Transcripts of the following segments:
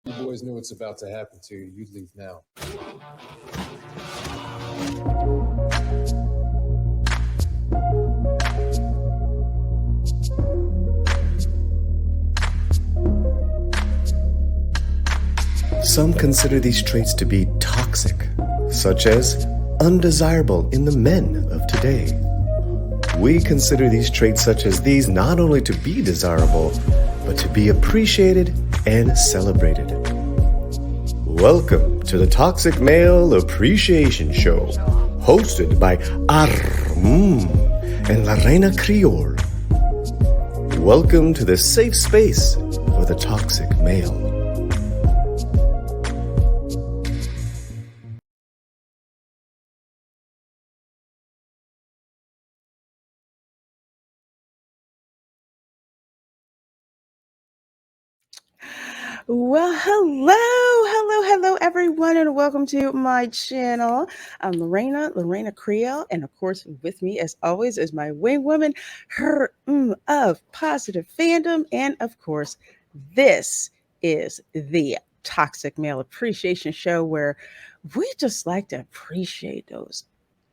You boys knew what's about to happen to you. You'd leave now. Some consider these traits to be toxic, such as undesirable in the men of today. We consider these traits such as these not only to be desirable, but to be appreciated and celebrated. Welcome to the Toxic Male Appreciation Show, hosted by and La Reina Creole. Welcome to the safe space for the toxic male. Well, hello, everyone, and welcome to my channel. I'm Lorena Creole, and of course, with me, as always, is my wing woman, her of positive fandom, and of course, this is the Toxic Male Appreciation Show, where we just like to appreciate those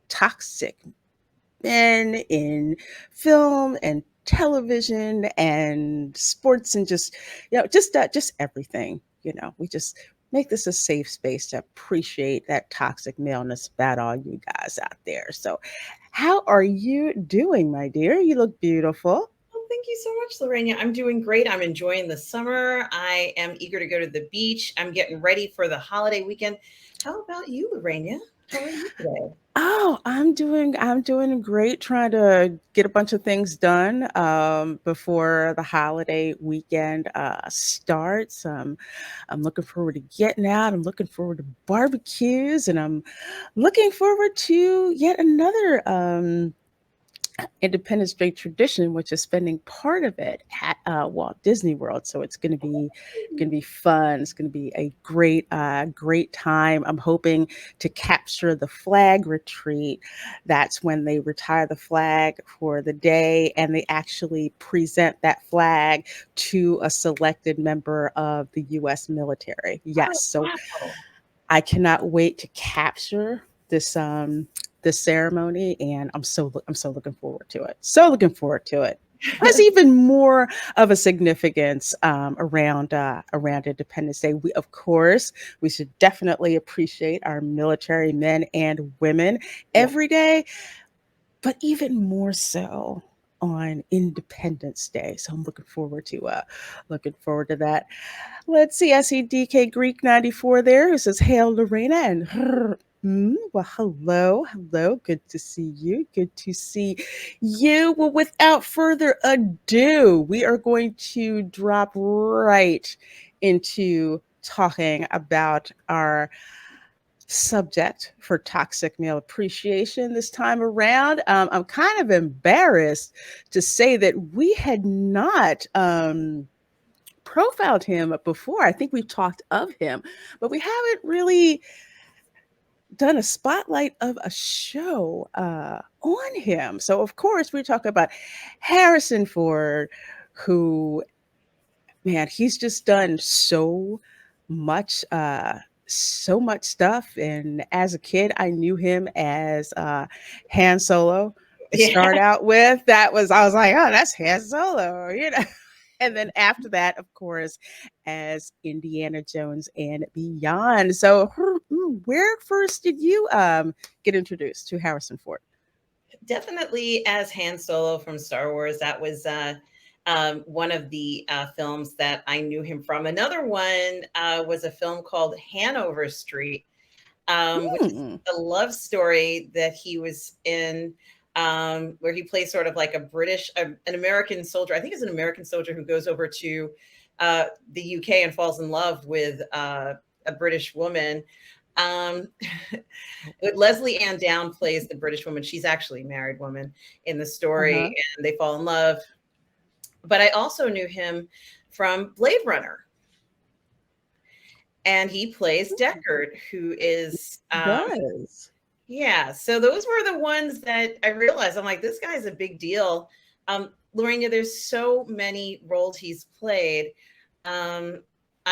toxic men in film and television and sports and just just everything. We just make this a safe space to appreciate that toxic maleness about all you guys out there. So how are you doing, my dear? You look beautiful. Well, thank you so much, Lorena. I'm doing great. I'm enjoying the summer. I am eager to go to the beach. I'm getting ready for the holiday weekend. How about you, Lorena? How are you today? Oh, I'm doing great, trying to get a bunch of things done before the holiday weekend starts. I'm looking forward to getting out. I'm looking forward to barbecues, and I'm looking forward to yet another Independence Day tradition, which is spending part of it at Walt Disney World. So it's going to be fun. It's going to be a great time. I'm hoping to capture the flag retreat. That's when they retire the flag for the day, and they actually present that flag to a selected member of the U.S. military. Oh, Yes, so wow. I cannot wait to capture this ceremony, and I'm so looking forward to it. So looking forward to it. Has even more of a significance around Independence Day. We, of course, we should definitely appreciate our military men and women Yeah. every day, but even more so on Independence Day. So I'm looking forward to that. Let's see. I see DK Greek 94 there who says, Hail Lorena, and well, hello. Good to see you. Good to see you. Well, without further ado, we are going to drop right into talking about our subject for toxic male appreciation this time around. I'm kind of embarrassed to say that we had not profiled him before. I think we've talked of him, but we haven't really done a spotlight of a show on him. So, of course, we're talking about Harrison Ford, who, man, he's just done much. So much stuff, and as a kid, I knew him as Han Solo. To Yeah. start out with, I was like, oh, that's Han Solo. And then after that, of course, as Indiana Jones and beyond. So, where first did you get introduced to Harrison Ford? Definitely as Han Solo from Star Wars. That was one of the films that I knew him from. Another one was a film called Hanover Street, which is Hmm. a love story that he was in, where he plays sort of like an American soldier. I think it's an American soldier who goes over to the UK and falls in love with a British woman. Um, Leslie Ann Down plays the British woman. She's actually a married woman in the story, Uh-huh. and they fall in love. But I also knew him from Blade Runner, and he plays Deckard, who is Does. yeah. So those were the ones that I realized. I'm like, this guy's a big deal. Lorena, there's so many roles he's played. Um,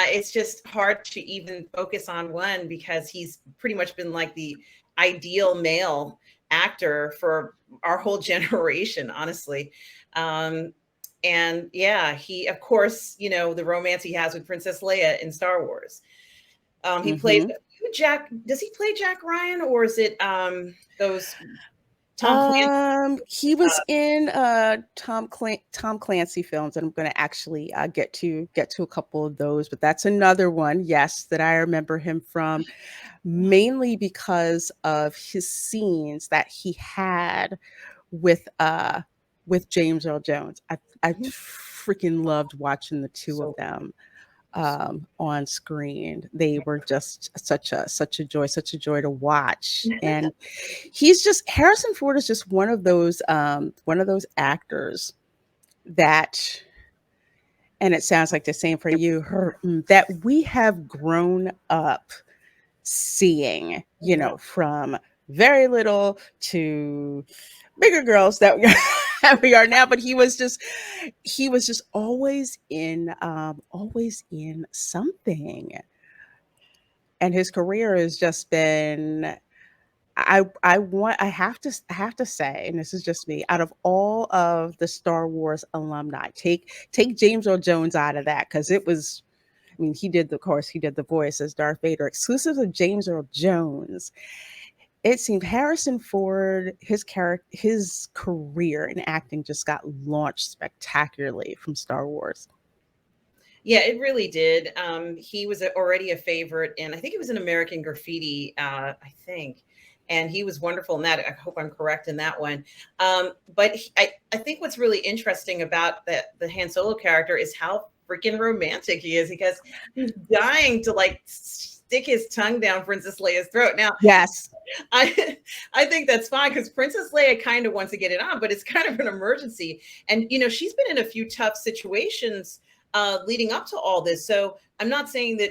it's just hard to even focus on one because he's pretty much been like the ideal male actor for our whole generation, honestly. Um, and yeah, he, of course, the romance he has with Princess Leia in Star Wars. He plays Mm-hmm. Jack. Does he play Jack Ryan, or is it those Tom Clancy? He was in Tom Clancy films, and I'm going to actually get to a couple of those, but that's another one, yes, that I remember him from, mainly because of his scenes that he had with James Earl Jones. I Mhm. freaking loved watching the two of So, them so on screen. They were just such a joy to watch. And Harrison Ford is just one of those actors that, and it sounds like the same for you, that we have grown up seeing, from very little to bigger girls that that we are now. But he was just always in something, and his career has just been. I have to say, and this is just me, out of all of the Star Wars alumni, take James Earl Jones out of that, because it was, I mean, he did the voice as Darth Vader. Exclusive of James Earl Jones, it seemed Harrison Ford, his career in acting just got launched spectacularly from Star Wars. yeah, it really did. He was already a favorite, and I think it was an American Graffiti. I think, and he was wonderful in that. I hope I'm correct in that one. But I think what's really interesting about the Han Solo character is how freaking romantic he is, because he's dying to like stick his tongue down Princess Leia's throat. Now, Yes. I think that's fine because Princess Leia kind of wants to get it on, but it's kind of an emergency. And she's been in a few tough situations leading up to all this. So I'm not saying that,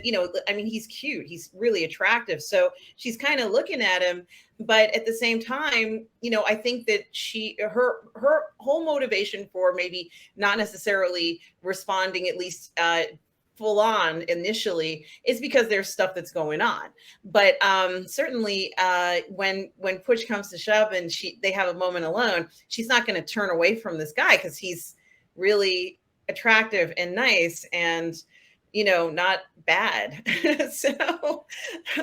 I mean, he's cute, he's really attractive. So she's kind of looking at him, but at the same time, I think that her whole motivation for maybe not necessarily responding, at least full on initially, is because there's stuff that's going on. But certainly when push comes to shove and they have a moment alone, she's not going to turn away from this guy because he's really attractive and nice and not bad. So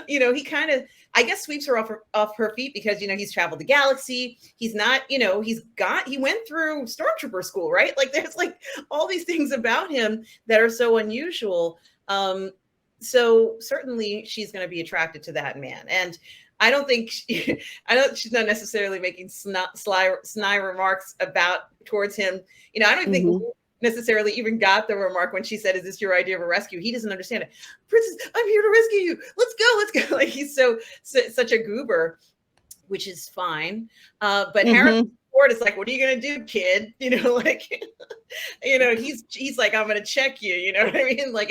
he kind of, I guess, sweeps her off her feet because he's traveled the galaxy. He's not, he went through stormtrooper school, right? Like there's like all these things about him that are so unusual. So certainly she's going to be attracted to that man. And I don't think she's not necessarily making snide remarks towards him. I don't think Mhm. necessarily even got the remark when she said, "Is this your idea of a rescue?" He doesn't understand it. Princess, I'm here to rescue you. Let's go. Like he's such a goober, which is fine. But Harrison Mhm. Ford is like, "What are you gonna do, kid?" Like, he's like, "I'm gonna check you." You know what I mean? Like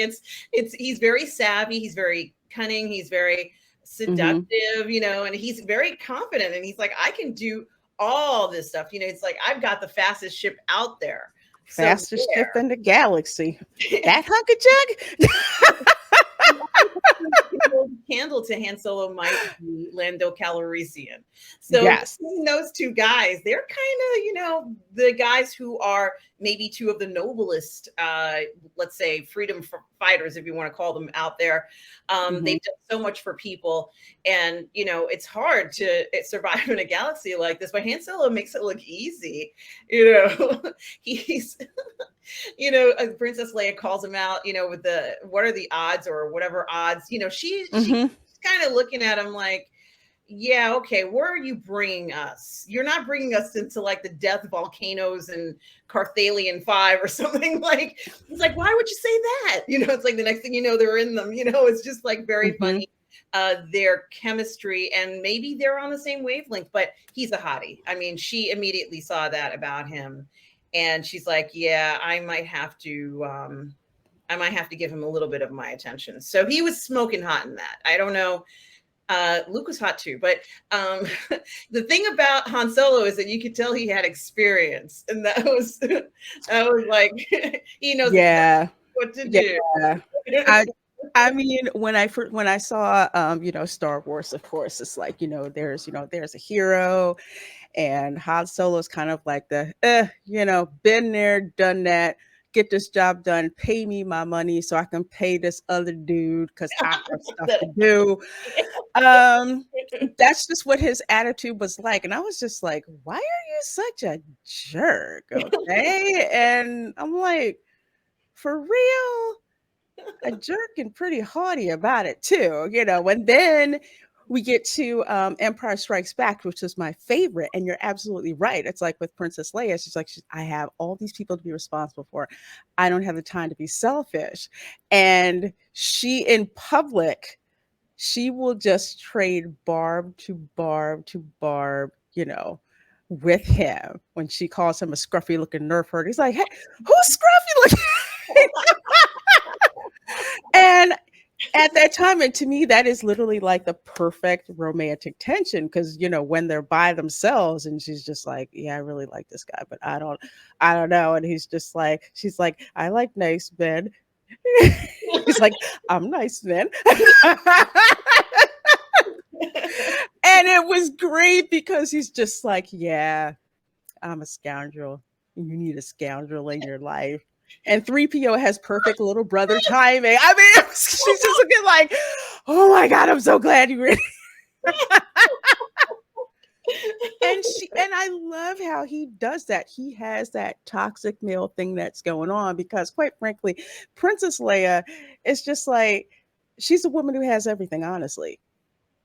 he's very savvy. He's very cunning. He's very Mhm. seductive. And he's very confident. And he's like, "I can do all this stuff." It's like I've got the fastest ship out there. So Fastest ship in the galaxy. That hunk of jug? candle to Han Solo might be Lando Calrissian. So Yes. between those two guys, they're kind of, the guys who are maybe two of the noblest, let's say, freedom fighters, if you want to call them, out there. Mhm. They've done so much for people, and it's hard to survive in a galaxy like this. But Han Solo makes it look easy. He's Princess Leia calls him out, with what are the odds or whatever odds, she's Mhm. kind of looking at him like, yeah, okay, where are you bringing us? You're not bringing us into like the death volcanoes and Carthalion 5 or something. Like, it's like, why would you say that? It's like the next thing you know, they're in them. It's just like very Mhm. funny. Their chemistry, and maybe they're on the same wavelength, but he's a hottie. I mean, she immediately saw that about him, and she's like, yeah, I might have to give him a little bit of my attention. So he was smoking hot in that. I don't know. Luke was hot too, but the thing about Han Solo is that you could tell he had experience, and that was like he knows exactly Yeah. what to Yeah. do. I I mean, when I saw Star Wars, of course, it's like, there's a hero, and Han Solo's kind of like been there, done that. Get this job done, pay me my money so I can pay this other dude because I have stuff to do. Um, that's just what his attitude was like. And I was just like, why are you such a jerk? Okay. And I'm like, for real? A jerk and pretty haughty about it too. And then we get to Empire Strikes Back, which is my favorite. And you're absolutely right. It's like with Princess Leia, she's like, I have all these people to be responsible for. I don't have the time to be selfish. And she, in public, she will just trade barb to barb to barb, with him when she calls him a scruffy looking nerf herder. He's like, hey, who's scruffy looking? And at that time, and to me, that is literally like the perfect romantic tension because when they're by themselves, and she's just like, "Yeah, I really like this guy, but I don't know." And she's like, "I like nice men." He's like, "I'm nice men," and it was great because he's just like, "Yeah, I'm a scoundrel. You need a scoundrel in your life." And 3PO has perfect little brother timing. I mean, she's just looking like, oh my God, I'm so glad you were. And I love how he does that. He has that toxic male thing that's going on because, quite frankly, Princess Leia is just like, she's a woman who has everything, honestly.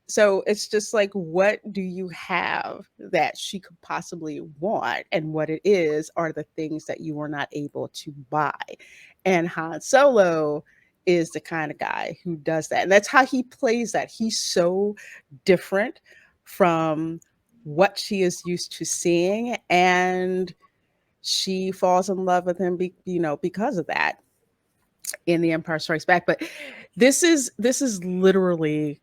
So it's just like, what do you have that she could possibly want? And what it is are the things that you were not able to buy. And Han Solo is the kind of guy who does that. And that's how he plays that. He's so different from what she is used to seeing. And she falls in love with him, because of that in The Empire Strikes Back. But this is literally,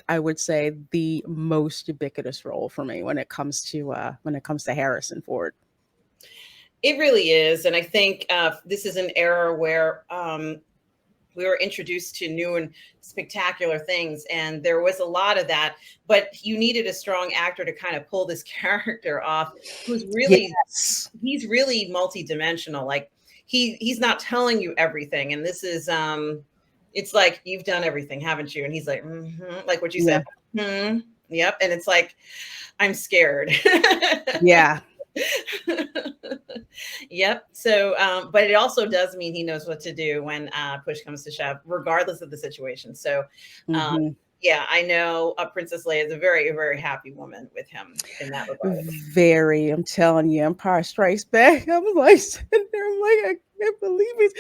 I would say, the most ubiquitous role for me when it comes to Harrison Ford. It really is, and I think this is an era where we were introduced to new and spectacular things, and there was a lot of that. But you needed a strong actor to kind of pull this character off, who's really he's really multidimensional. Like he's not telling you everything, and this is it's like, you've done everything, haven't you? And he's like, like what you said, yep. And it's like, I'm scared. Yeah. Yep. So, but it also does mean he knows what to do when push comes to shove, regardless of the situation. So, yeah, I know Princess Leia is a very, very happy woman with him in that regard. Very. I'm telling you, Empire Strikes Back. I'm like sitting there, I'm like, I can't believe it.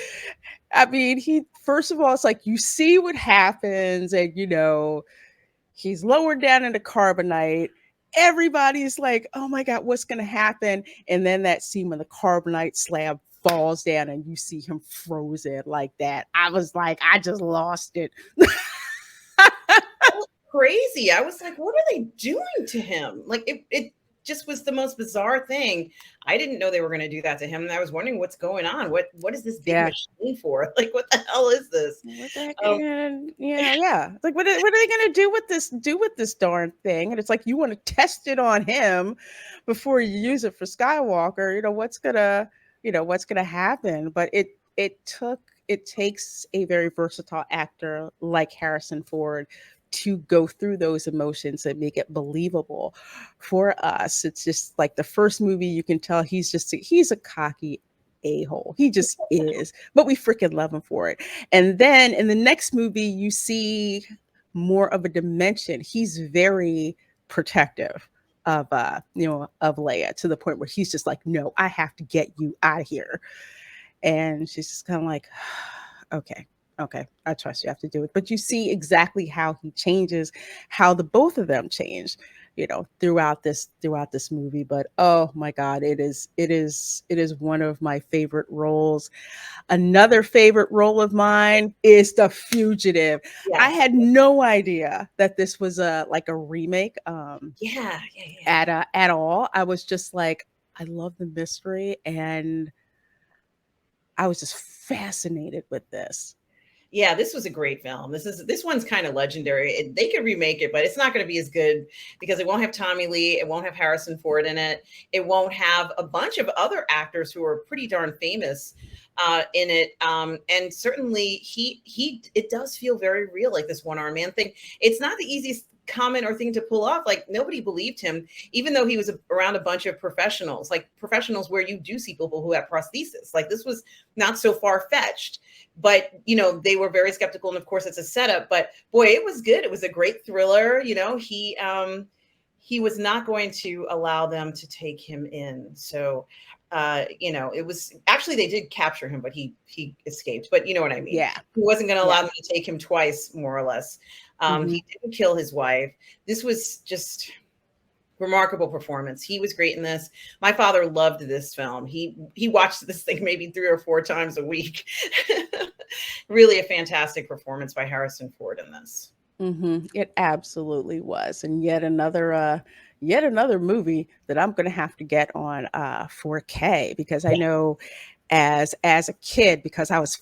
I mean, first of all, it's like you see what happens, and he's lowered down into carbonite. Everybody's like, oh my God, what's going to happen? And then that scene when the carbonite slab falls down and you see him frozen like that. I was like, I just lost it. Crazy. I was like, what are they doing to him? Like it just was the most bizarre thing. I didn't know they were going to do that to him. And I was wondering what's going on. What is this big machine for? Like, what the hell is this? What the heck? Yeah. It's like, what are they going to do with this darn thing? And it's like, you want to test it on him before you use it for Skywalker. What's gonna happen? But it takes a very versatile actor like Harrison Ford to go through those emotions and make it believable for us. It's just like the first movie, you can tell he's a cocky a-hole. He just is, but we freaking love him for it. And then in the next movie, you see more of a dimension. He's very protective of Leia, to the point where he's just like, no, I have to get you out of here. And she's just kind of like, okay, I trust you have to do it. But you see exactly how he changes, how the both of them change, throughout this movie. But oh my God, it is one of my favorite roles. Another favorite role of mine is The Fugitive. Yes. I had no idea that this was a remake. At all. I was just like, I love the mystery, and I was just fascinated with this. Yeah, this was a great film. This one's kind of legendary. They could remake it, but it's not going to be as good because it won't have Tommy Lee, it won't have Harrison Ford in it, it won't have a bunch of other actors who are pretty darn famous in it. And certainly he it does feel very real, like this one arm man thing. It's not the easiest comment or thing to pull off. Like nobody believed him, even though he was around a bunch of professionals, like professionals where you do see people who have prosthesis. Like this was not so far fetched, but they were very skeptical. And of course it's a setup, but boy, it was good. It was a great thriller. He was not going to allow them to take him in. So, it was actually, they did capture him, but he escaped, but you know what I mean? Yeah. He wasn't going to allow them to take him twice, more or less. He didn't kill his wife. This was just remarkable performance. He was great in this. My father loved this film. He watched this thing maybe 3 or 4 times a week. Really a fantastic performance by Harrison Ford in this. It absolutely was, and yet another movie that I'm going to have to get on 4K, because I know as a kid, because I was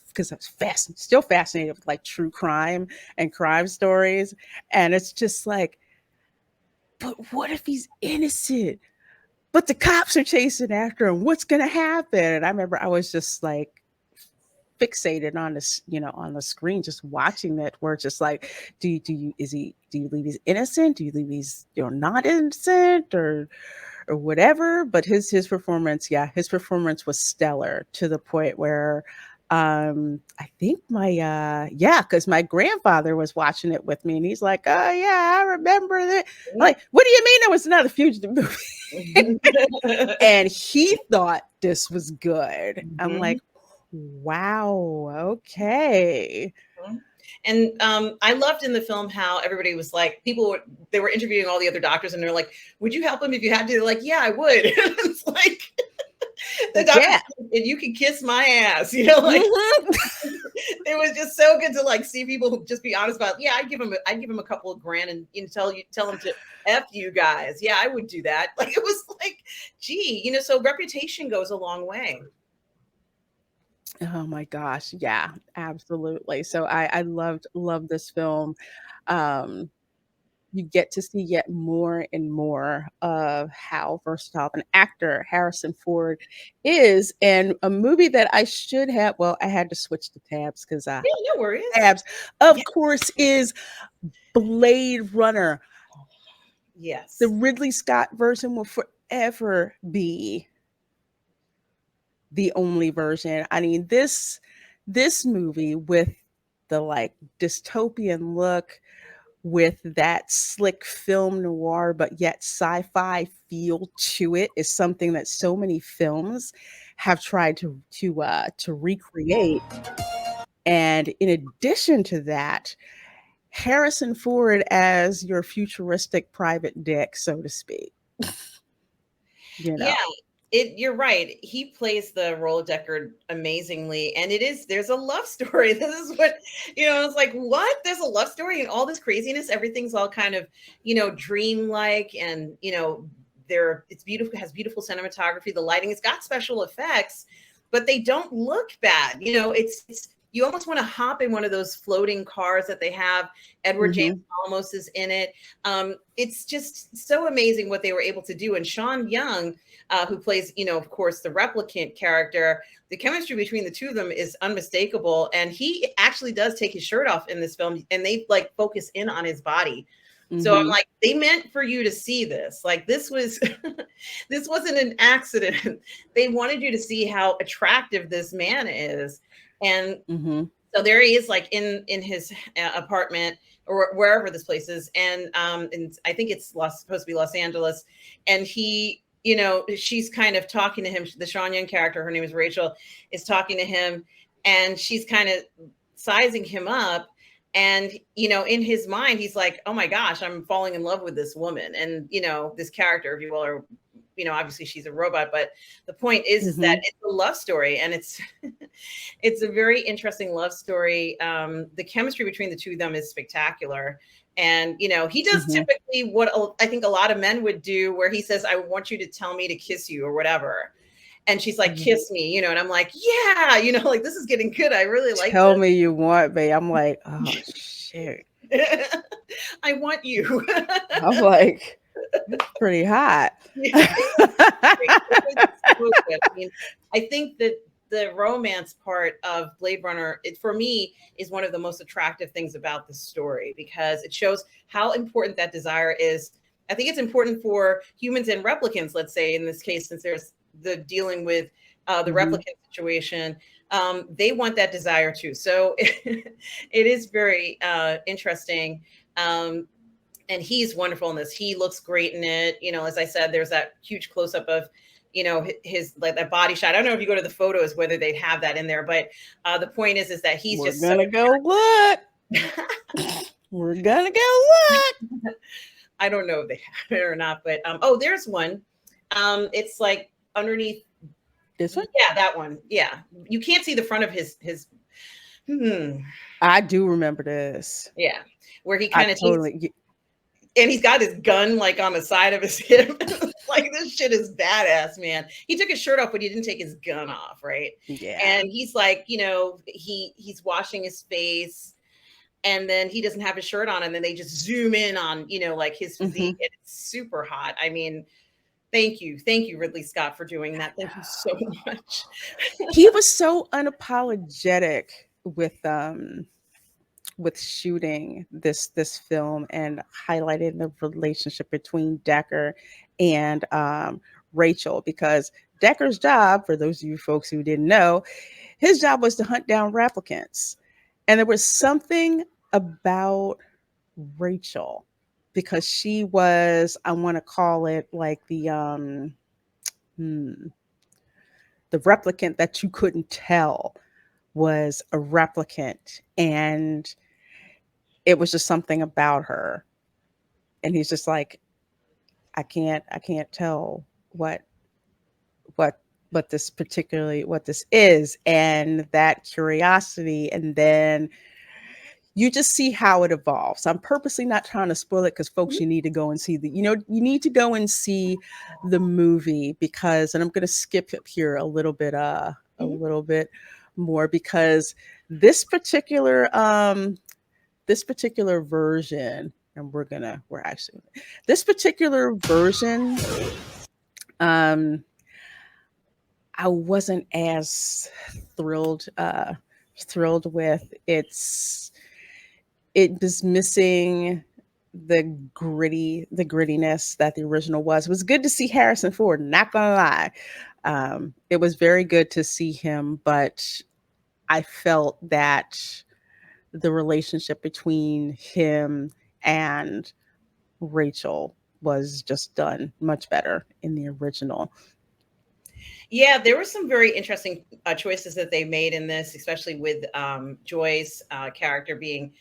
still fascinated with like true crime and crime stories, and it's just like, but what if he's innocent? But the cops are chasing after him. What's going to happen? And I remember I was just like fixated on this, on the screen, just watching that. Where it's just like, do you believe he's innocent? Do you believe he's not innocent, or whatever? But his performance, his performance was stellar, to the point where I think because my grandfather was watching it with me, and he's like, oh yeah, I remember that. I'm like, what do you mean there was another fugitive movie? And he thought this was good. I'm like, wow, okay. And I loved in the film how everybody was like, they were interviewing all the other doctors, and they're like, would you help him if you had to? They're like, yeah, I would. It's like, the doctor, and you can kiss my ass, It was just so good to like see people who just be honest about, I'd give him a couple of grand and tell him to F you guys. Yeah, I would do that. Like, it was like, gee, so reputation goes a long way. Oh my gosh, yeah, absolutely. So I loved this film. You get to see yet more and more of how versatile an actor Harrison Ford is, and a movie that I should have. Well, I had to switch the tabs because Yeah, no worries. tabs, of course, is Blade Runner. Yes, the Ridley Scott version will forever be the only version. I mean, this movie, with the like dystopian look, with that slick film noir but yet sci-fi feel to it, is something that so many films have tried to recreate. And in addition to that, Harrison Ford as your futuristic private dick, so to speak. Yeah, you're right. He plays the role of Deckard amazingly. And there's a love story. This is what, it's like, what? There's a love story and all this craziness. Everything's all kind of, dreamlike, and, it's beautiful, it has beautiful cinematography, the lighting, it's got special effects, but they don't look bad. It's you almost want to hop in one of those floating cars that they have. Edward James Olmos is in it. It's just so amazing what they were able to do. And Sean Young, who plays, of course, the replicant character, the chemistry between the two of them is unmistakable. And he actually does take his shirt off in this film, and they like focus in on his body. So I'm like, they meant for you to see this. Like, this was, this wasn't an accident. They wanted you to see how attractive this man is. And so there he is, like in his apartment, or wherever this place is. And I think it's supposed to be Los Angeles. And he, she's kind of talking to him. The Sean Young character, her name is Rachel, is talking to him, and she's kind of sizing him up. And, in his mind, he's like, oh my gosh, I'm falling in love with this woman. And, this character, if you will, or, obviously she's a robot, but the point is that it's a love story, and it's, it's a very interesting love story. The chemistry between the two of them is spectacular. And, he does typically what I think a lot of men would do, where he says, I want you to tell me to kiss you, or whatever. And she's like, kiss me, you know, and I'm like, yeah, you know, like this is getting good. I really like Tell this. me you want, babe. I'm like, oh shit. I want you. I'm like, it's pretty hot. Yeah, it was so good. I mean, I think that the romance part of Blade Runner, it, for me, is one of the most attractive things about the story because it shows how important that desire is. I think it's important for humans and replicants, let's say, in this case, since there's the dealing with the Mhm. replicant situation. They want that desire too. So it is very interesting. Um, and he's wonderful in this. He looks great in it. You know, as I said, there's that huge close up of, you know, his like that body shot. I don't know if you go to the photos whether they'd have that in there, but the point is that he's We're just so. gonna go look. We're gonna go look. I don't know if they have it or not, but oh, there's one. It's like underneath. This one? Yeah, that one. Yeah, you can't see the front of his. Hmm. I do remember this. Yeah, where he I kind of takes, totally. and he's got his gun like on the side of his hip. Like this shit is badass, man. He took his shirt off, but he didn't take his gun off, right? Yeah. And he's like, you know, he's washing his face, and then he doesn't have his shirt on, and then they just zoom in on, you know, like his physique, and it's super hot. I mean, thank you, Ridley Scott, for doing that. Thank you so much. He was so unapologetic with shooting this film and highlighting the relationship between Decker and Rachel, because Decker's job, for those of you folks who didn't know, his job was to hunt down replicants. And there was something about Rachel because she was, I want to call it like the replicant that you couldn't tell was a replicant, and it was just something about her. And he's just like, I can't tell what what what this is, and that curiosity. And then you just see how it evolves. I'm purposely not trying to spoil it because folks, you need to go and see you need to go and see the movie, because, and I'm going to skip up here a little bit more, because this particular version, and we're actually this particular version, um I wasn't as thrilled with. It was missing the grittiness that the original was. It was good to see Harrison Ford, not gonna lie. It was very good to see him, but I felt that the relationship between him and Rachel was just done much better in the original. Yeah, there were some very interesting choices that they made in this, especially with Joy's character being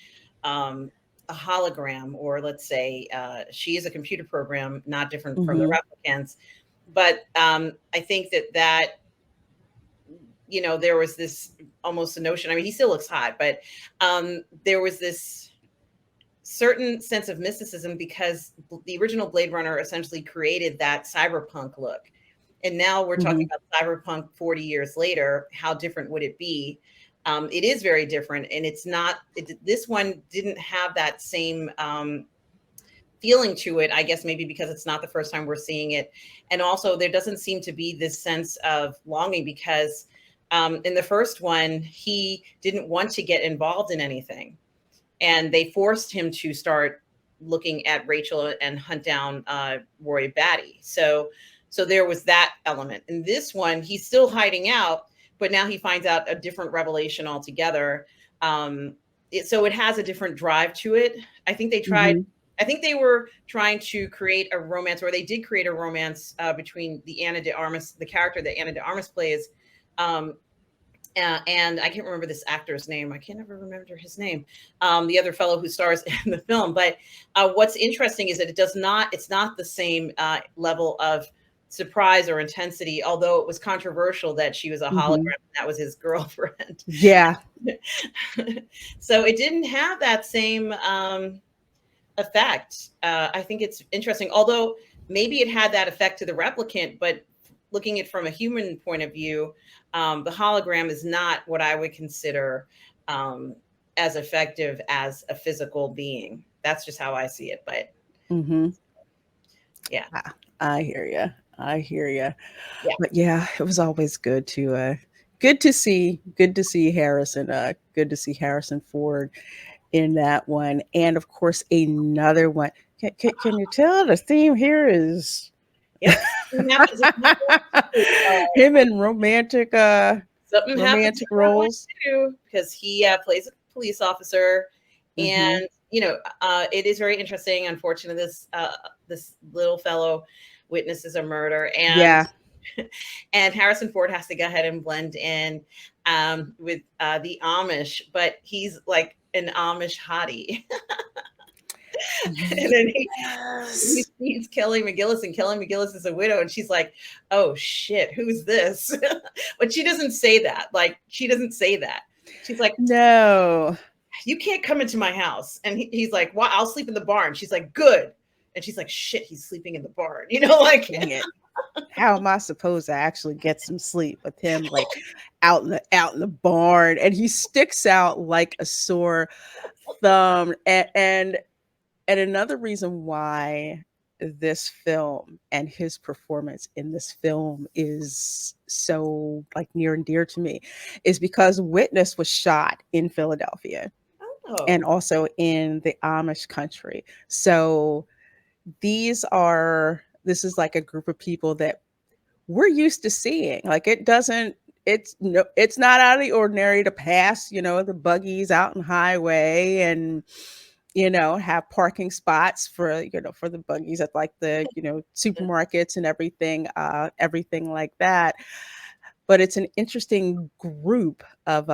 a hologram, or let's say she is a computer program, not different from the Mhm. replicants. But I think that you know, there was this almost a notion. I mean, he still looks hot, but there was this certain sense of mysticism because the original Blade Runner essentially created that cyberpunk look. And now we're talking Mhm. about cyberpunk 40 years later. How different would it be? It is very different. And it's not, this one didn't have that same feeling to it, I guess, maybe because it's not the first time we're seeing it. And also, there doesn't seem to be this sense of longing because in the first one, he didn't want to get involved in anything. And they forced him to start looking at Rachel and hunt down Roy Batty. So there was that element. In this one, he's still hiding out, but now he finds out a different revelation altogether. So it has a different drive to it. I think they tried. Mhm. I think they were trying to create a romance, or they did create a romance between the character that Anna de Armas plays, and I can't remember this actor's name. I can't ever remember his name. The other fellow who stars in the film. But what's interesting is that it's not the same level of surprise or intensity, although it was controversial that she was a hologram Mhm. and that was his girlfriend. Yeah. So it didn't have that same effect. I think it's interesting, although maybe it had that effect to the replicant, but looking at from a human point of view, the hologram is not what I would consider um, as effective as a physical being. That's just how I see it. But Mm-hmm. yeah, I hear you. I hear you. yeah, But yeah, it was always good to see Harrison. Good to see Harrison Ford in that one, and of course another one. Can you tell the theme here is yep. Something happens in that one too. him in Something happens romantic in that one roles? too, because he plays a police officer, Hmm. and it is very interesting. Unfortunately, this little fellow witnesses a murder, and Yeah. and Harrison Ford has to go ahead and blend in with the Amish, but he's like an Amish hottie. And then he Yes. sees Kelly McGillis, and Kelly McGillis is a widow, and she's like, "Oh shit, who's this?" But she doesn't say that. Like, she doesn't say that. She's like, No. "You can't come into my house." And he's like, "Well, I'll sleep in the barn." She's like, "Good." And she's like, "Shit, he's sleeping in the barn." Like, Dang it. How am I supposed to actually get some sleep with him like out in the barn? And he sticks out like a sore thumb. And another reason why this film and his performance in this film is so like near and dear to me is because Witness was shot in Philadelphia and oh, also in the Amish country. So this is like a group of people that we're used to seeing. Like it's not out of the ordinary to pass, the buggies out on highway and have parking spots for for the buggies at like the supermarkets and everything like that. But it's an interesting group of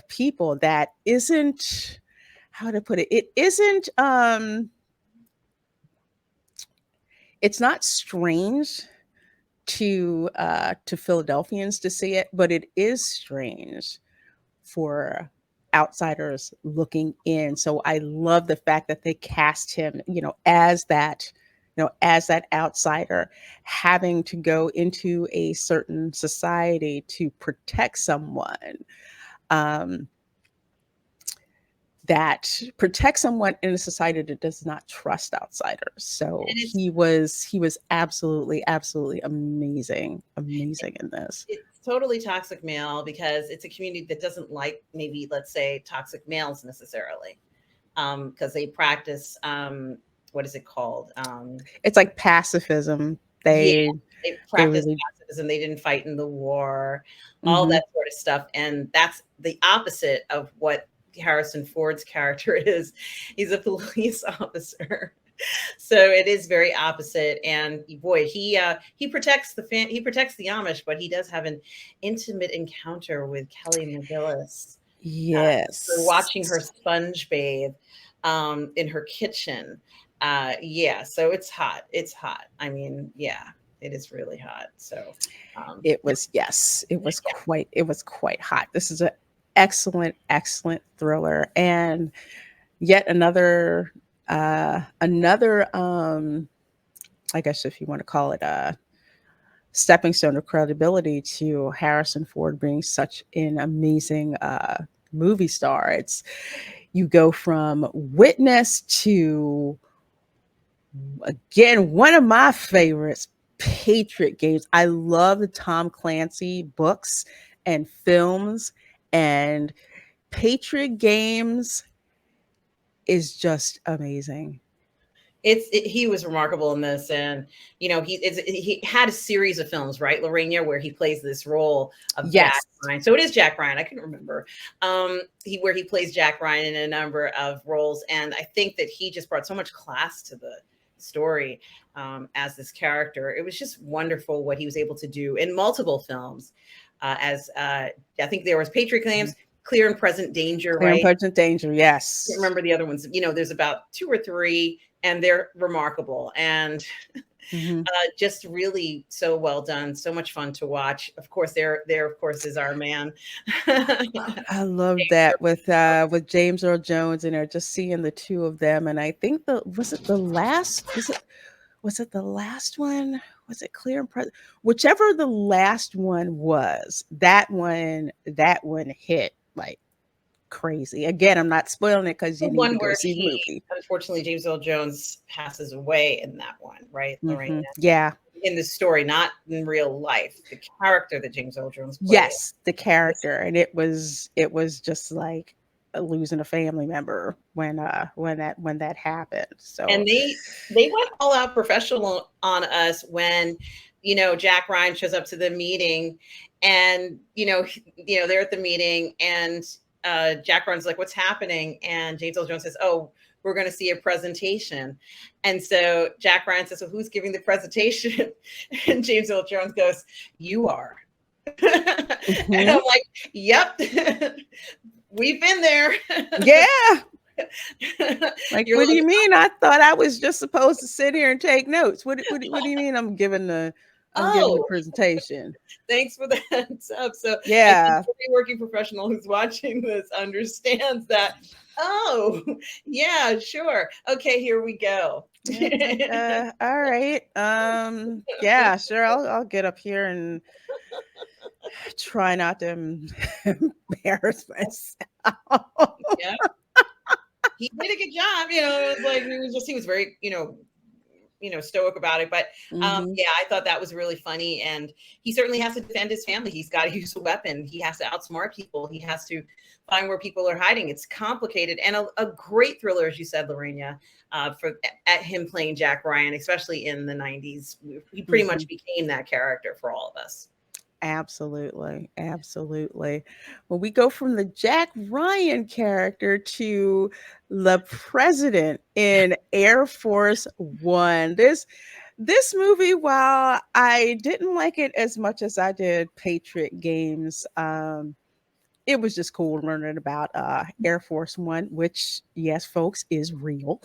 people that isn't, how to put it, it's not strange to Philadelphians to see it, but it is strange for outsiders looking in. So I love the fact that they cast him, as that outsider having to go into a certain society to protect someone. Um, that protect someone in a society that does not trust outsiders. So and he was absolutely amazing in this. it's totally toxic male because it's a community that doesn't like, maybe, let's say, toxic males necessarily, because they practice, what is it called? It's like pacifism. Yeah, They they they practice really. pacifism. They didn't fight in the war, all Hmm. that sort of stuff. And that's the opposite of what Harrison Ford's character is. He's a police officer. So it is very opposite. And boy, he protects he protects the Amish, but he does have an intimate encounter with Kelly McGillis. For Yes. watching her sponge bathe in her kitchen. Yeah, so it's hot. It's hot. I mean, yeah, it is really hot. So, It yeah, was, yes, yeah. it was quite hot. This is an excellent thriller, and yet another I guess if you want to call it a stepping stone of credibility to Harrison Ford being such an amazing movie star. It's You go from Witness to, again, one of my favorites, Patriot Games. I love the Tom Clancy books and films, and Patriot Games is just amazing. He was remarkable in this, and he had a series of films, right, Lorena, where he plays this role of Jack Yes. Ryan. So it is Jack Ryan. I couldn't remember. He Where he plays Jack Ryan in a number of roles, and I think that he just brought so much class to the story as this character. It was just wonderful what he was able to do in multiple films. As I think there was Patriot Claims, Clear and Present Danger, Clear and right? Present Danger. Can't Yes. remember the other ones. There's about two or three, and they're remarkable and Hmm. just really so well done. So much fun to watch. Of course, there of course is our man. I love that with James Earl Jones in there, just seeing the two of them. And I think the was it the last one? was it Clear and Present? Whichever the last one was, that one hit like crazy. Again, I'm not spoiling it because The you need to one go where see the movie. unfortunately, James Earl Jones passes away in that one, right, Lorraine? Yeah. In the story, not in real life. The character that James Earl Jones played. Yes, the character, and it was just like losing a family member when that happened. So And they went all out professional on us when, Jack Ryan shows up to the meeting, and they're at the meeting, and Jack Ryan's like, "What's happening?" And James Earl Jones says, "Oh, we're going to see a presentation." And so Jack Ryan says, "Well, who's giving the presentation?" And James Earl Jones goes, "You are." And I'm like, "Yep, we've been there." yeah, like, You're what do like, you mean? I thought I was just supposed to sit here and take notes. What do you mean I'm giving the "Oh, presentation? thanks for the heads up." So I think Yeah. every working professional who's watching this understands that. Oh, yeah, sure. Okay, here we go. Yeah, it's like, all right. Yeah, sure. I'll get up here and try not to embarrass myself. Yeah, he did a good job. It was like he was very, stoic about it. But Mhm. yeah, I thought that was really funny. And he certainly has to defend his family. He's got to use a weapon. He has to outsmart people. He has to find where people are hiding. It's complicated and a great thriller, as you said, Lorena, for at him playing Jack Ryan, especially in the 90s. He pretty much Mhm. became that character for all of us. Absolutely. Absolutely. Well, we go from the Jack Ryan character to the president in Air Force One. This movie, while I didn't like it as much as I did Patriot Games, it was just cool learning about Air Force One, which, yes, folks, is real.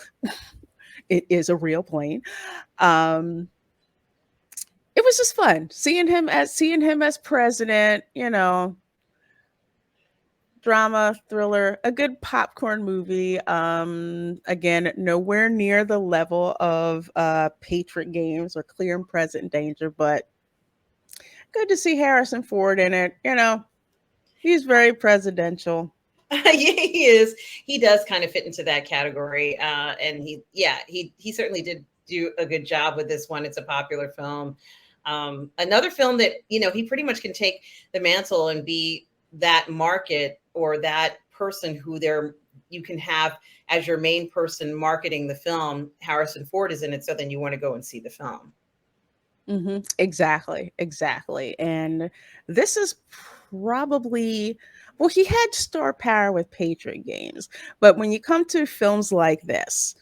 It is a real plane. Um, it was just fun seeing him as president. Drama, thriller, a good popcorn movie. Again, nowhere near the level of Patriot Games or Clear and Present Danger, but good to see Harrison Ford in it. He's very presidential. Yeah, he is. He does kind of fit into that category, and he certainly did do a good job with this one. It's a popular film. Another film that he pretty much can take the mantle and be that market or that person who you can have as your main person marketing the film. Harrison Ford is in it, so then you want to go and see the film. Exactly, exactly. And this is probably, well, he had star power with Patriot Games, but when you come to films like this,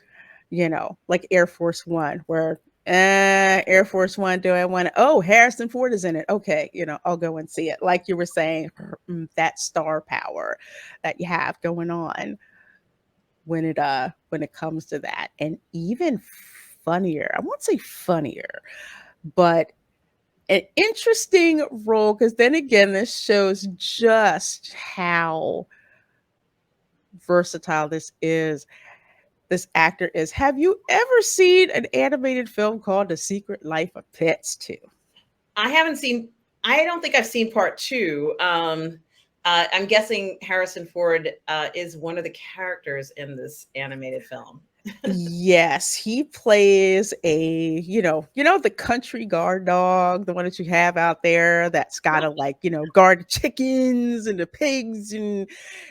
like Air Force One, where Air Force One, do I want to? Oh, Harrison Ford is in it. Okay, I'll go and see it. Like you were saying, that star power that you have going on when it comes to that, and even funnier. I won't say funnier, but an interesting role, because then again, this shows just how versatile this actor is. Have you ever seen an animated film called The Secret Life of Pets 2? I haven't seen. I don't think I've seen part two. I'm guessing Harrison Ford is one of the characters in this animated film. Yes, he plays the country guard dog, the one that you have out there that's gotta, like, guard the chickens and the pigs and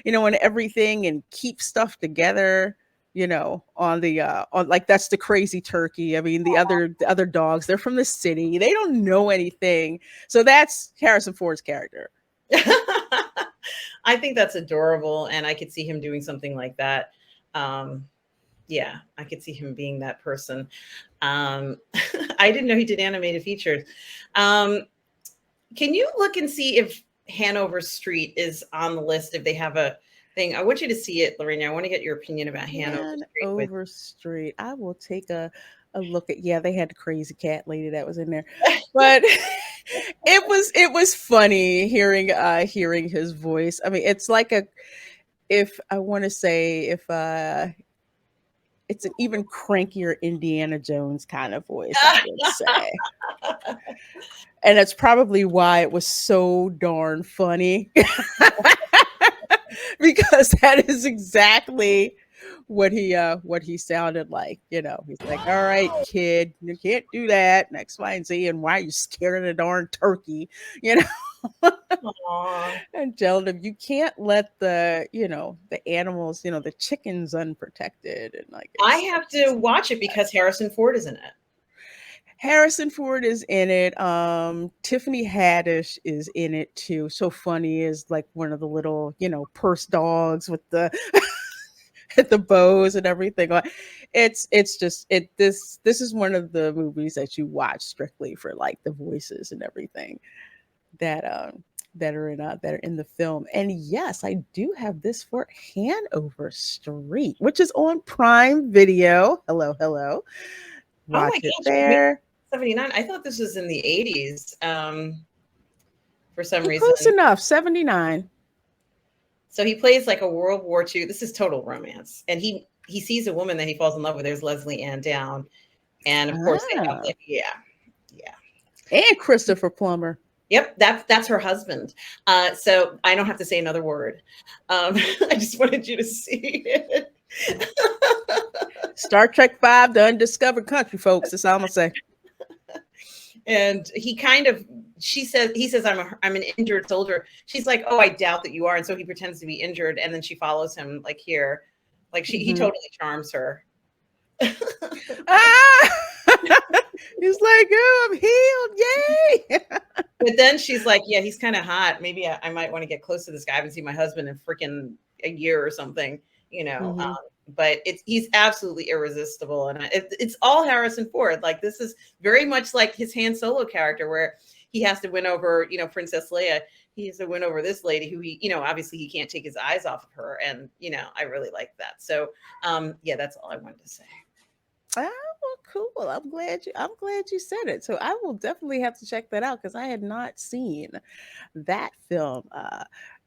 everything, and keep stuff together, on, like, that's the crazy turkey. I mean, the other dogs, they're from the city. They don't know anything. So that's Harrison Ford's character. I think that's adorable, and I could see him doing something like that. Um, yeah, I could see him being that person. Um, I didn't know he did animated features. Um, can you look and see if Hanover Street is on the list? If they have a thing, I want you to see it, Lorena. I want to get your opinion about Hanover Street. With Hanover Street. I will take a look at, yeah, they had the crazy cat lady that was in there. But it was funny hearing his voice. I mean, it's like a if I want to say if it's an even crankier Indiana Jones kind of voice, I would say. And that's probably why it was so darn funny. Because that is exactly what he sounded like. He's like, all right, Wow. kid, you can't do that, and X, Y, and Z, and why are you scared of the darn turkey? you know Aw. and telling him you can't let the animals, the chickens unprotected, and like I it's have to watch it because Harrison Ford is in it. Harrison Ford is in it. Tiffany Haddish is in it too. So funny is like one of the little, purse dogs with the the bows and everything. It's just this is one of the movies that you watch strictly for like the voices and everything that that are in the film. And yes, I do have this for Hanover Street, which is on Prime Video. Hello, hello. Oh my Watch it gosh, it was made there. in 79. I thought this was in the 80s for some Well, reason. close enough. 79. So he plays like a World War II. This is total romance. And he sees a woman that he falls in love with. There's Leslie Ann Down. And of course they have Ah, like, yeah. Yeah. and Christopher Plummer. Yep, that's her husband. So I don't have to say another word. I just wanted you to see it. Star Trek 5, The Undiscovered Country, folks. That's all I'm gonna say. And he says I'm an injured soldier. She's like, oh, I doubt that you are. And so he pretends to be injured, and then she follows him like here, like he Mhm. totally charms her. Ah! He's like, oh, I'm healed. Yay. But then she's like, yeah, he's kind of hot. Maybe I might want to get close to this guy. I haven't seen my husband in freaking a year or something, Mhm. but he's absolutely irresistible. And it's all Harrison Ford. Like, this is very much like his Han Solo character, where he has to win over, Princess Leia. He has to win over this lady who obviously he can't take his eyes off of her. And, I really like that. So, yeah, that's all I wanted to say. Ah, well, cool. I'm glad you said it. So I will definitely have to check that out because I had not seen that film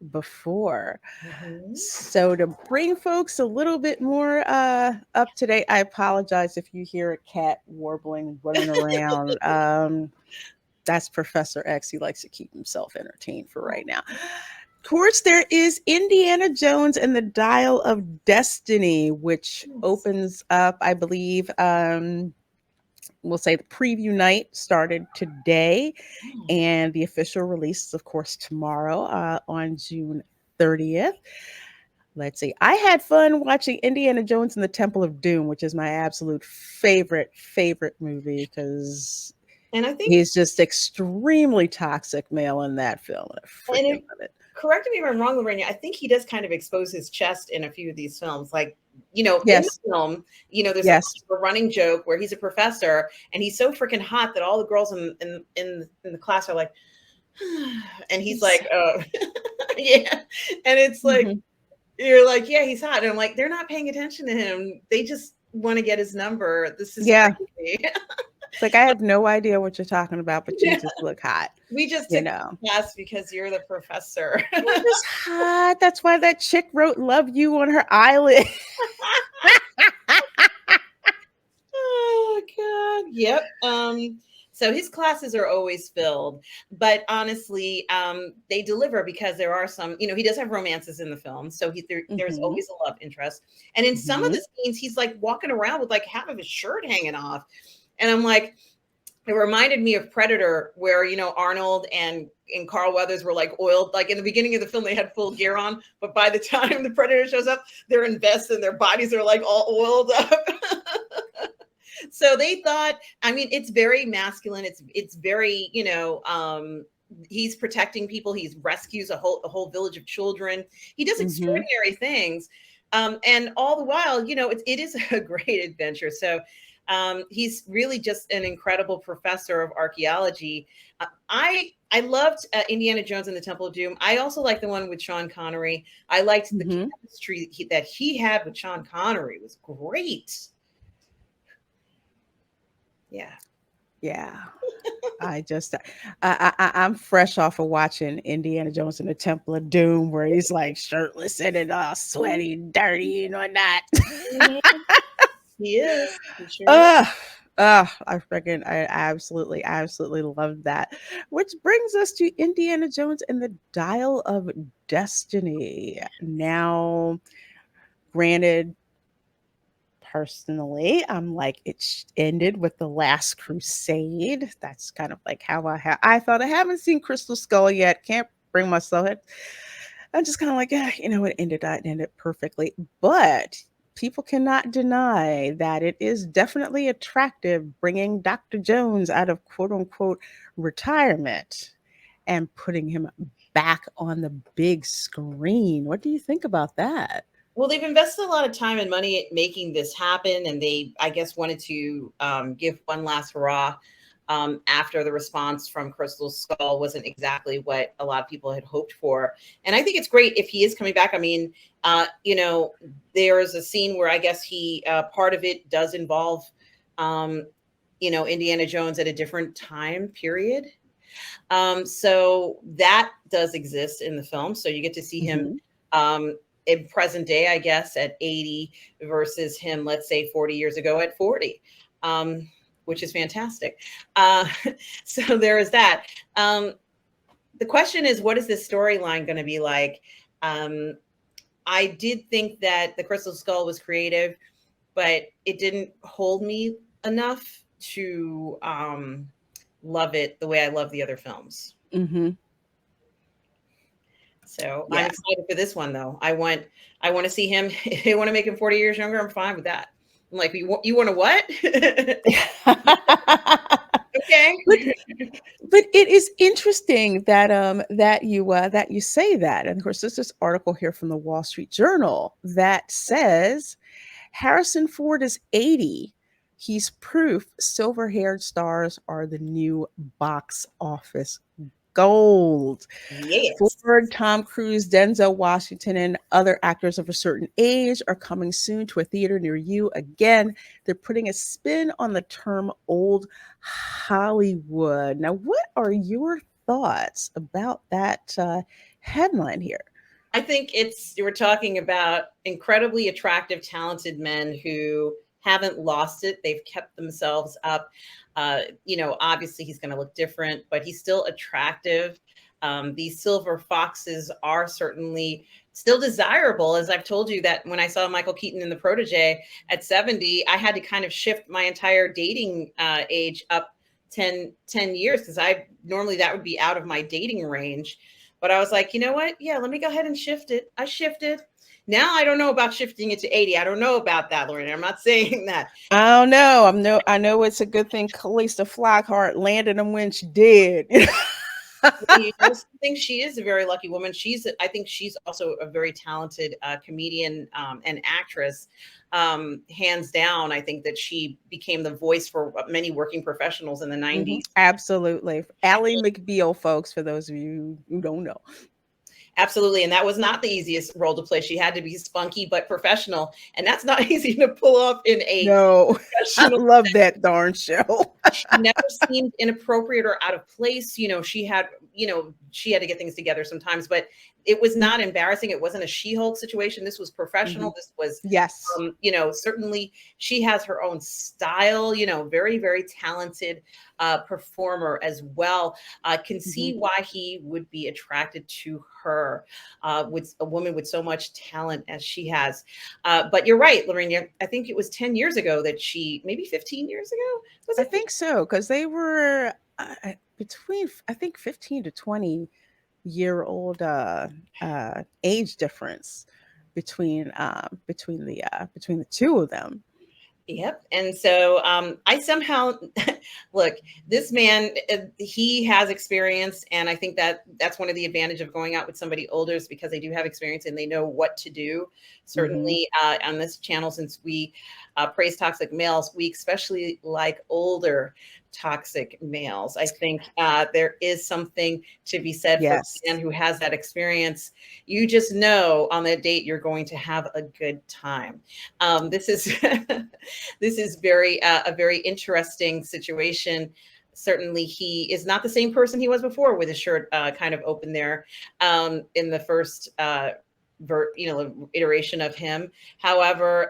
before. Mhm. So to bring folks a little bit more up to date, I apologize if you hear a cat warbling, running around. That's Professor X. He likes to keep himself entertained for right now. Of course, there is Indiana Jones and the Dial of Destiny, which opens up, I believe, we'll say the preview night started today, and the official release is, of course, tomorrow on June 30th. Let's see. I had fun watching Indiana Jones and the Temple of Doom, which is my absolute favorite movie because And I think, he's just extremely toxic male in that film. And I and freaking it, love it. correct me if I'm wrong, Lorena, I think he does kind of expose his chest in a few of these films. Like, in the Yes. film, there's Yes. a running joke where he's a professor and he's so freaking hot that all the girls in the class are like, and he's like, oh, yeah. And it's like, Mhm. you're like, yeah, he's hot. And I'm like, they're not paying attention to him. They just want to get his number. This is Yeah. crazy. It's like I have no idea what you're talking about, but you Yeah. just look hot. We just You took know. the class because you're the professor. You're just hot. That's why that chick wrote "Love You" on her eyelid. Oh God. Yep. So his classes are always filled, but honestly, they deliver because there are some, he does have romances in the film. So there's Mhm. always a love interest. And in some of Mhm. the scenes, he's like walking around with like half of his shirt hanging off. And I'm like, it reminded me of Predator, where, Arnold and Carl Weathers were like oiled. Like in the beginning of the film, they had full gear on, but by the time the Predator shows up, they're in vests and their bodies are like all oiled up. So they thought, it's very masculine. It's very, he's protecting people. He rescues a whole village of children. He does Mhm. extraordinary things. And all the while, it is a great adventure. So he's really just an incredible professor of archaeology. I loved Indiana Jones and the Temple of Doom. I also like the one with Sean Connery. I liked the Mhm. chemistry that he had with Sean Connery. It was great. Yeah. Yeah. I'm fresh off of watching Indiana Jones and the Temple of Doom, where he's like shirtless and all sweaty, dirty, and whatnot. Mhm. He is. He sure is. Ah, I absolutely love that. Which brings us to Indiana Jones and the Dial of Destiny. Now, granted, personally, I'm like ended with the Last Crusade. That's kind of like how I felt. I haven't seen Crystal Skull yet. Can't bring myself. I'm just kind of like, yeah, you know, it ended perfectly. But people cannot deny that it is definitely attractive bringing Dr. Jones out of quote unquote retirement and putting him back on the big screen. What do you think about that? Well, they've invested a lot of time and money at making this happen, and they, I guess, wanted to give one last hurrah after the response from Crystal Skull wasn't exactly what a lot of people had hoped for. And I think it's great if he is coming back. I mean, you know, there is a scene where I guess he part of it does involve, you know, Indiana Jones at a different time period. So that does exist in the film. So you get to see him. Mm-hmm. In present day, I guess, at 80 versus him, let's say 40 years ago at 40, which is fantastic. So there is that. The question is, what is this storyline going to be like? I did think that the Crystal Skull was creative, but it didn't hold me enough to love it the way I love the other films. Mm-hmm. So I'm Yeah. excited for this one, though. I want to see him. If they want to make him 40 years younger, I'm fine with that. I'm like, you want to what? Okay. But it is interesting that that you say that. And of course, there's this article here from the Wall Street Journal that says Harrison Ford is 80. He's proof silver-haired stars are the new box office gold. Yes. Ford, Tom Cruise, Denzel Washington, and other actors of a certain age are coming soon to a theater near you. Again, they're putting a spin on the term old Hollywood. Now, what are your thoughts about that headline here? I think we're talking about incredibly attractive, talented men who haven't lost it. They've kept themselves up. You know, obviously he's going to look different, but he's still attractive. These silver foxes are certainly still desirable. As I've told you, that when I saw Michael Keaton in The Protege at 70, I had to kind of shift my entire dating age up 10 years, because I normally that would be out of my dating range. But I was like, you know what? Yeah, let me go ahead and shift it. I shifted. Now I don't know about shifting it to 80. I don't know about that, Lorena. I'm not saying that. I don't know. I know it's a good thing Calista Flockhart landed him when she did. You know something? She is a very lucky woman. I think she's also a very talented comedian and actress. Hands down, I think that she became the voice for many working professionals in the 90s. Absolutely. Ally McBeal, folks, for those of you who don't know. Absolutely. And that was not the easiest role to play. She had to be spunky but professional. And that's not easy to pull off in a No, I professional. love that darn show. She never seemed inappropriate or out of place. You know, she had to get things together sometimes, but it was not embarrassing. It wasn't a She-Hulk situation. This was professional. This was, Yes. Certainly she has her own style, very, very talented performer as well. Can see why he would be attracted to her, with a woman with so much talent as she has. But you're right, Lorena. I think it was 10 years ago that maybe 15 years ago. I think so, because they were between, I think, 15 to 20-year-old age difference between the two of them. Yep. And so I somehow look, this man, he has experience. And I think that that's one of the advantage of going out with somebody older, is because they do have experience and they know what to do. Certainly on this channel, since we praise toxic males, we especially like older toxic males. I think there is something to be said for a man who has that experience. You just know on that date you're going to have a good time. This is this is a very interesting situation. Certainly he is not the same person he was before, with his shirt kind of open there in the first iteration of him. However,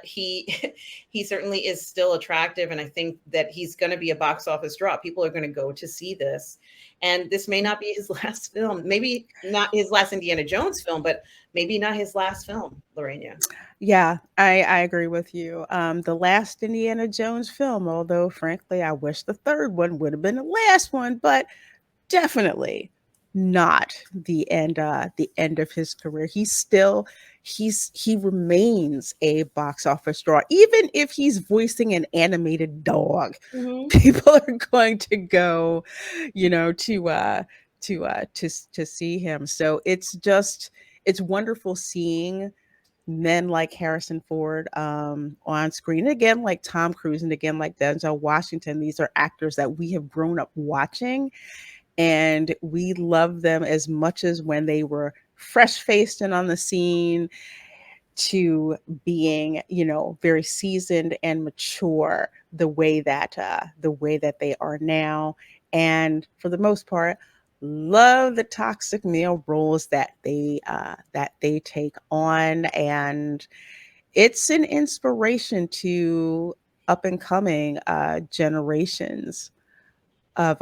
he he certainly is still attractive, and I think that he's going to be a box office draw. People are going to go to see this, and this may not be his last film. Maybe not his last Indiana Jones film, but maybe not his last film. Lorena. Yeah, I agree with you. The last Indiana Jones film, although frankly, I wish the third one would have been the last one, but definitely not the end of his career. He remains a box office draw. Even if he's voicing an animated dog, Mm-hmm. people are going to go, to see him. So it's wonderful seeing men like Harrison Ford on screen. And again, like Tom Cruise, and again, like Denzel Washington. These are actors that we have grown up watching, and we love them as much as when they were fresh faced and on the scene, to being, very seasoned and mature the way that they are now. And for the most part, love the toxic male roles that they take on. And it's an inspiration to up and coming generations of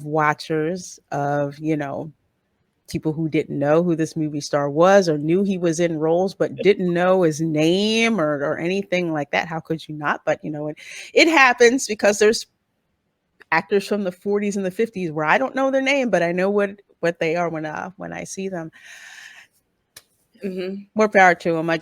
watchers, of people who didn't know who this movie star was, or knew he was in roles but didn't know his name, or anything like that. How could you not? But it happens, because there's actors from the 40s and the 50s where I don't know their name, but I know what they are when I see them. Mm-hmm. More power to him. I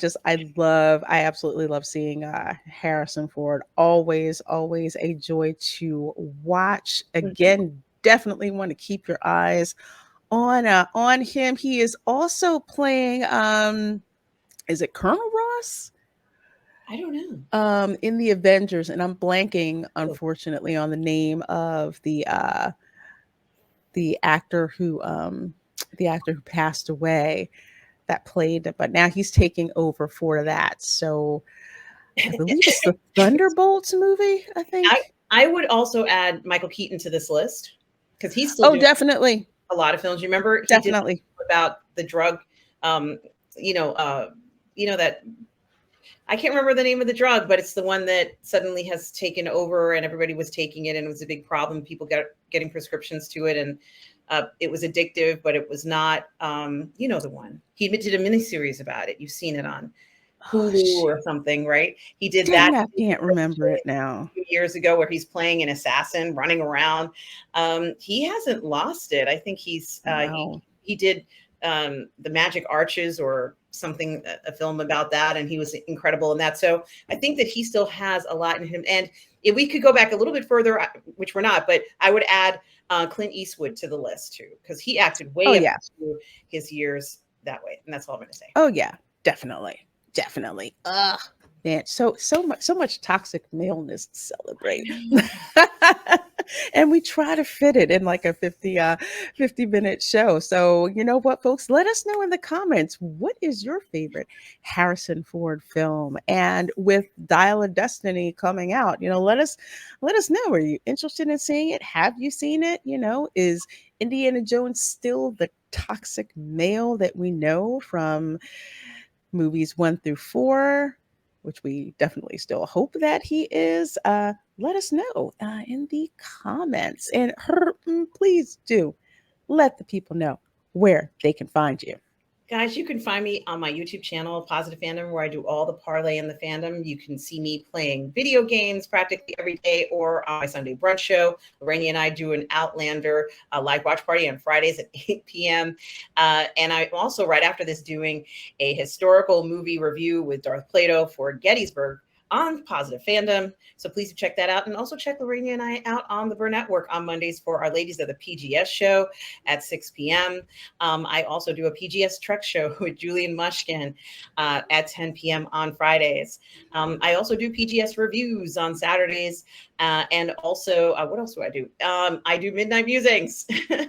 absolutely love seeing Harrison Ford. Always a joy to watch. Again, definitely want to keep your eyes on him. He is also playing is it Colonel Ross? I don't know. In the Avengers, and I'm blanking, unfortunately, on the name of the actor who passed away, that played, but now he's taking over for that. So I believe it's the Thunderbolts movie, I think. I would also add Michael Keaton to this list, because he's still doing Definitely. a lot of films. You remember he Definitely. did about the drug, that I can't remember the name of the drug, but it's the one that suddenly has taken over, and everybody was taking it, and it was a big problem. People getting prescriptions to it, and it was addictive, but it was not. The one he did a miniseries about it. You've seen it on Hulu or something, right? He did Dang, that. I can't remember it now. Years ago, where he's playing an assassin running around. He hasn't lost it. I think he's Wow. he did the Magic Arches or something, a film about that, and he was incredible in that. So I think that he still has a lot in him. And if we could go back a little bit further, which we're not, but I would add Clint Eastwood to the list too, because he acted way up to his years that way. And that's all I'm going to say. Oh yeah, definitely. Man, so much toxic maleness to celebrate. And we try to fit it in like a 50-minute show. So you know what, folks, let us know in the comments, what is your favorite Harrison Ford film? And with Dial of Destiny coming out, let us know. Are you interested in seeing it? Have you seen it? Is Indiana Jones still the toxic male that we know from movies 1 through 4, which we definitely still hope that he is? Let us know in the comments. And please do let the people know where they can find you. Guys, you can find me on my YouTube channel, Positive Fandom, where I do all the parlay in the fandom. You can see me playing video games practically every day, or on my Sunday brunch show. Reina and I do an Outlander live watch party on Fridays at 8 p.m. And I'm also, right after this, doing a historical movie review with Darth Plato for Gettysburg on Positive Fandom. So please check that out. And also check Lorena and I out on the Burn Network on Mondays for our Ladies of the PGS show at 6 p.m. I also do a PGS Trek show with Julian Mushkin at 10 p.m. on Fridays. I also do PGS reviews on Saturdays. And also, what else do I do? I do Midnight Musings at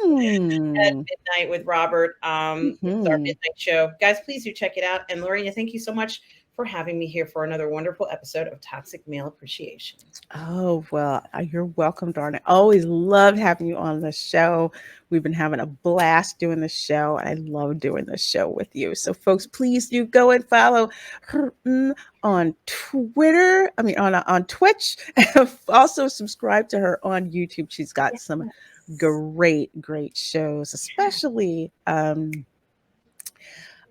midnight with Robert. It's our midnight show. Guys, please do check it out. And Lorena, thank you so much for having me here for another wonderful episode of Toxic Male Appreciation. Oh, well, you're welcome, darling. I always loved having you on the show. We've been having a blast doing the show, and I love doing the show with you. So, folks, please do go and follow her on Twitter. I mean, on Twitch. Also, subscribe to her on YouTube. She's got some great shows, especially oh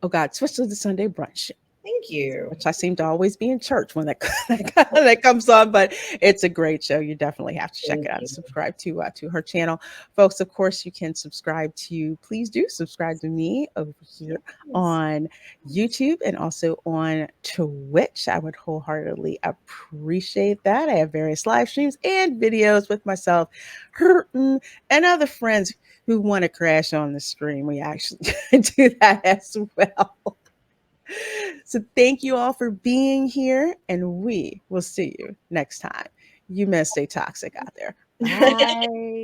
God, especially the Sunday brunch, Thank you. which I seem to always be in church when that comes on. But it's a great show. You definitely have to check Thank it out and you. subscribe to her channel, folks. Of course, you can subscribe to. Please do subscribe to me over here on YouTube and also on Twitch. I would wholeheartedly appreciate that. I have various live streams and videos with myself, Hurtin, and other friends who want to crash on the stream. We actually do that as well. So thank you all for being here, and we will see you next time. You men stay toxic out there. Bye.